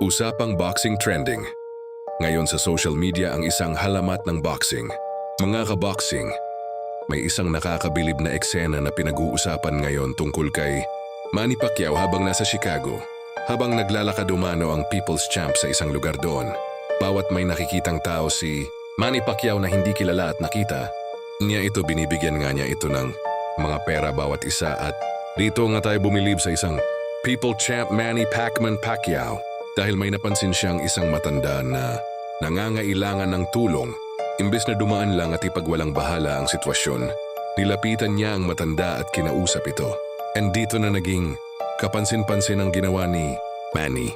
Usapang boxing trending. Ngayon sa social media ang isang halamat ng boxing. Mga kaboxing, may isang nakakabilib na eksena na pinag-uusapan ngayon tungkol kay Manny Pacquiao habang nasa Chicago. Habang naglalakad umano ang People's Champ sa isang lugar doon, bawat may nakikitang tao si Manny Pacquiao na hindi kilala at nakita, niya ito binibigyan nga niya ito ng mga pera bawat isa at dito nga tayo bumilib sa isang People Champ Manny Pacman Pacquiao dahil may napansin siyang isang matanda na nangangailangan ng tulong. Imbes na dumaan lang at ipagwalang bahala ang sitwasyon, nilapitan niya ang matanda at kinausap ito. And dito na naging kapansin-pansin ang ginawa ni Manny.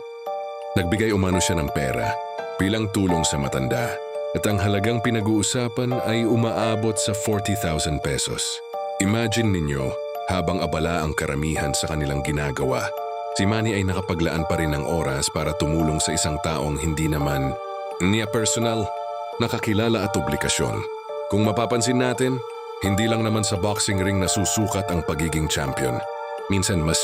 Nagbigay umano siya ng pera bilang tulong sa matanda at ang halagang pinag-uusapan ay umaabot sa 40,000 pesos. Imagine ninyo, habang abala ang karamihan sa kanilang ginagawa, si Manny ay nakapaglaan pa rin ng oras para tumulong sa isang taong hindi naman niya personal, nakakilala at obligasyon. Kung mapapansin natin, hindi lang naman sa boxing ring nasusukat ang pagiging champion. Minsan mas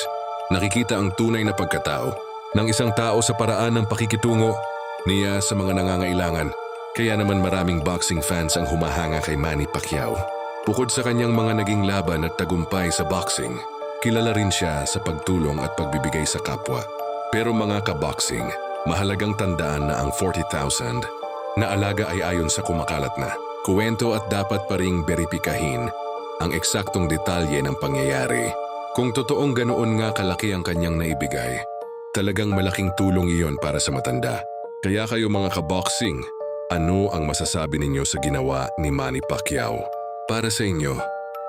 nakikita ang tunay na pagkatao ng isang tao sa paraan ng pakikitungo niya sa mga nangangailangan. Kaya naman maraming boxing fans ang humahanga kay Manny Pacquiao. Bukod sa kanyang mga naging laban at tagumpay sa boxing, kilala rin siya sa pagtulong at pagbibigay sa kapwa. Pero mga kaboxing, mahalagang tandaan na ang 40,000 na alaga ay ayon sa kumakalat na kuwento at dapat pa ring beripikahin ang eksaktong detalye ng pangyayari. Kung totoong ganoon nga kalaki ang kanyang naibigay, talagang malaking tulong iyon para sa matanda. Kaya kayo mga kaboxing, ano ang masasabi ninyo sa ginawa ni Manny Pacquiao? Para sa inyo,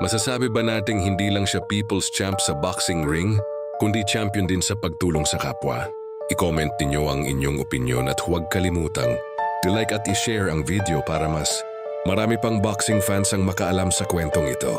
masasabi ba nating hindi lang siya people's champ sa boxing ring, kundi champion din sa pagtulong sa kapwa? I-comment ninyo ang inyong opinyon at huwag kalimutang i-like at i-share ang video para mas marami pang boxing fans ang makaalam sa kwentong ito.